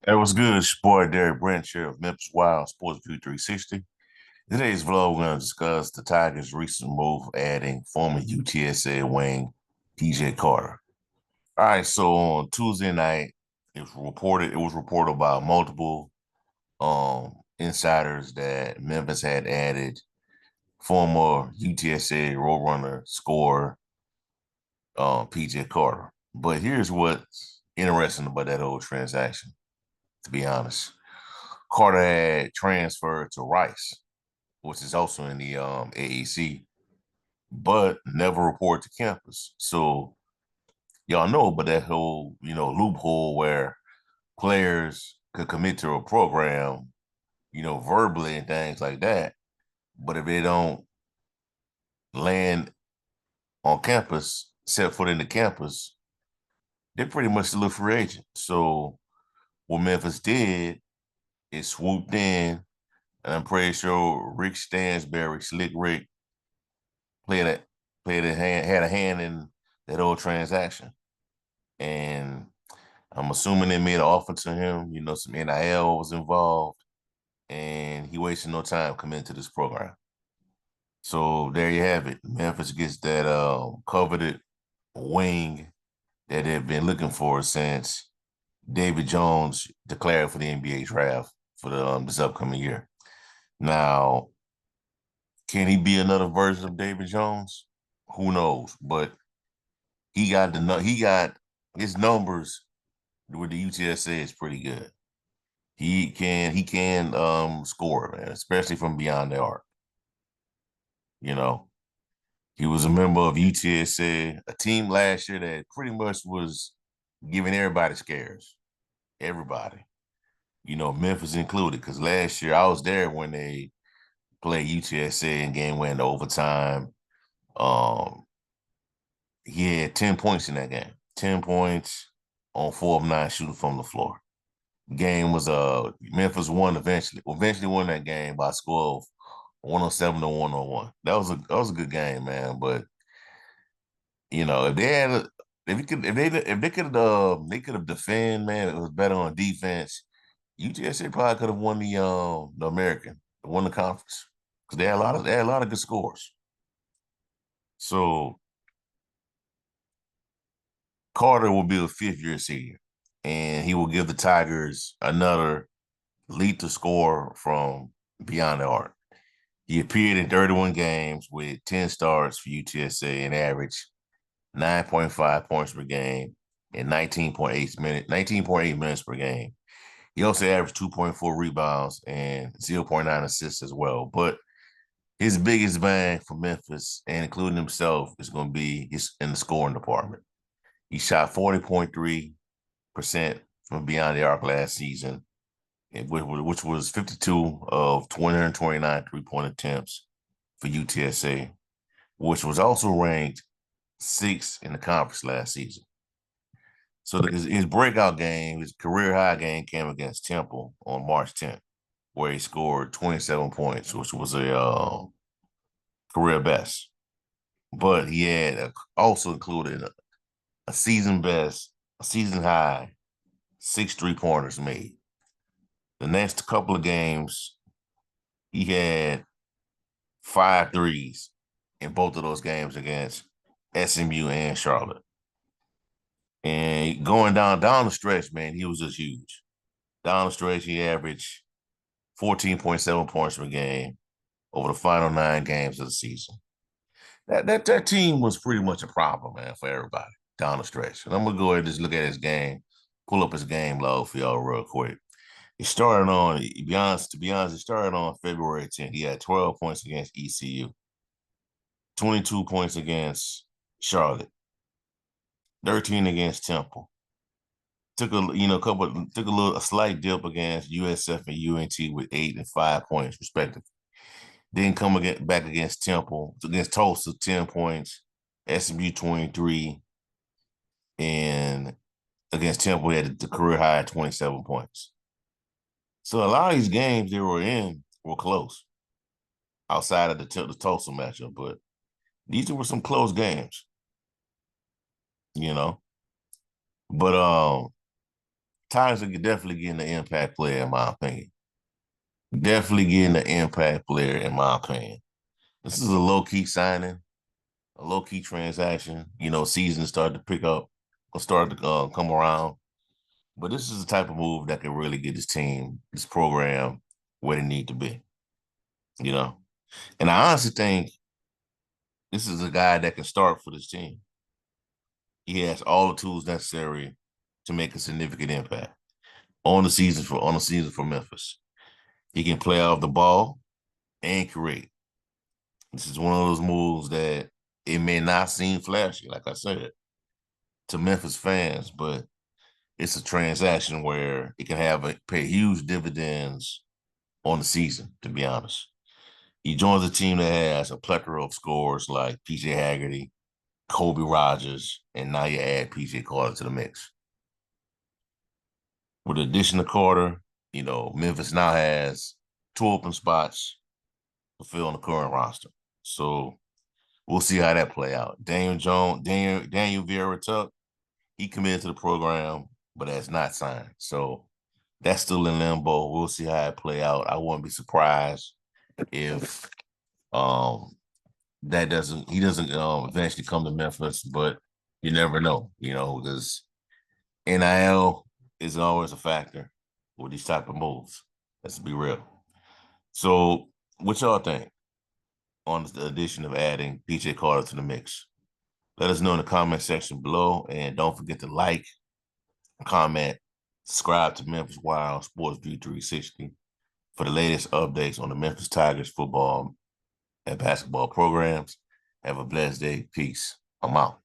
It was good. It's your boy Derek Brent here of Memphis Wild Sports View 360. Today's vlog, we're going to discuss the Tigers' recent move adding former UTSA wing PJ Carter. All right, so on Tuesday night, it was reported by multiple insiders that Memphis had added former UTSA Roadrunner scorer PJ Carter. But here's what's interesting about that whole transaction, to be honest. Carter had transferred to Rice, which is also in the AAC, but never reported to campus. So y'all know about that whole, loophole where players could commit to a program, verbally and things like that. But if they don't land on campus, set foot into campus, they're pretty much still a free agent. So what Memphis did is swooped in, and I'm pretty sure Rick Stansberry, Slick Rick, played a played a hand had a hand in that whole transaction. And I'm assuming they made an offer to him, some NIL was involved, and he wasted no time coming into this program. So there you have it. Memphis gets that coveted wing that they've been looking for since David Jones declared for the NBA draft for this upcoming year. Now, can he be another version of David Jones? Who knows? But he got his numbers with the UTSA is pretty good. He can score, man, especially from beyond the arc. You know, he was a member of UTSA, a team last year that pretty much was giving everybody scares. Everybody. Memphis included, because last year I was there when they played UTSA and game went into overtime. Um, he had 10 points in that game. 10 points on 4 of 9 shooting from the floor. Game was Memphis won eventually. Eventually won that game by a score of 107 to 101. That was a good game, man. But if they had if you could if they could have defended, man, it was better on defense. UTSA probably could have won the American, won the conference. Because they had a lot of good scores. So Carter will be a fifth year senior, and he will give the Tigers another lethal score from beyond the arc. He appeared in 31 games with 10 starts for UTSA and averaged 9.5 points per game and 19.8 minutes per game. He also averaged 2.4 rebounds and zero point 0.9 assists as well. But his biggest bang for Memphis, and including himself, is going to be in the scoring department. He shot 40.3% from beyond the arc last season, which was 52 of 229 three-point attempts for UTSA, which was also ranked sixth in the conference last season. So his breakout game, his career high game, came against Temple on March 10th, where he scored 27 points, which was a career best. But he had also included a season best, a season high, 6 3-pointers made. The next couple of games, he had 5 threes in both of those games against SMU and Charlotte. And going down the stretch, man, he was just huge. Down the stretch, he averaged 14.7 points per game over the final 9 games of the season. That team was pretty much a problem, man, for everybody down the stretch. And I'm gonna go ahead and just look at his game, pull up his game log for y'all real quick. He started on, to be honest, he started on February 10th. He had 12 points against ECU, 22 points against Charlotte, 13 against Temple. Took a slight dip against USF and UNT with 8 and 5 points respectively. Then back against Temple, against Tulsa, 10 points, SMU 23, and against Temple, he had the career high at 27 points. So a lot of these games they were in were close outside of the Tulsa matchup, but these were some close games, you know. But Tigers are definitely getting the impact player, in my opinion. Definitely getting the impact player, in my opinion. This is a low-key signing, a low-key transaction. Season started to pick up, or started to come around. But this is the type of move that can really get this team, this program, where they need to be. You know, and I honestly think this is a guy that can start for this team. He has all the tools necessary to make a significant impact on the season for Memphis. He can play off the ball and create. This is one of those moves that it may not seem flashy, like I said, to Memphis fans, but it's a transaction where it can pay huge dividends on the season, to be honest. He joins a team that has a plethora of scores like PJ Haggerty, Kobe Rogers, and now you add PJ Carter to the mix. With the addition of Carter, Memphis now has 2 open spots to fill on the current roster. So we'll see how that play out. Daniel Vieira Tuck, he committed to the program, but has not signed. So that's still in limbo. We'll see how it play out. I wouldn't be surprised if he doesn't eventually come to Memphis, but you never know, because NIL is always a factor with these type of moves. Let's be real. So what y'all think on the addition of adding PJ Carter to the mix? Let us know in the comment section below, and don't forget to like, comment, subscribe to Memphis Wild Sports View 360 for the latest updates on the Memphis Tigers football and basketball programs. Have a blessed day. Peace. I'm out.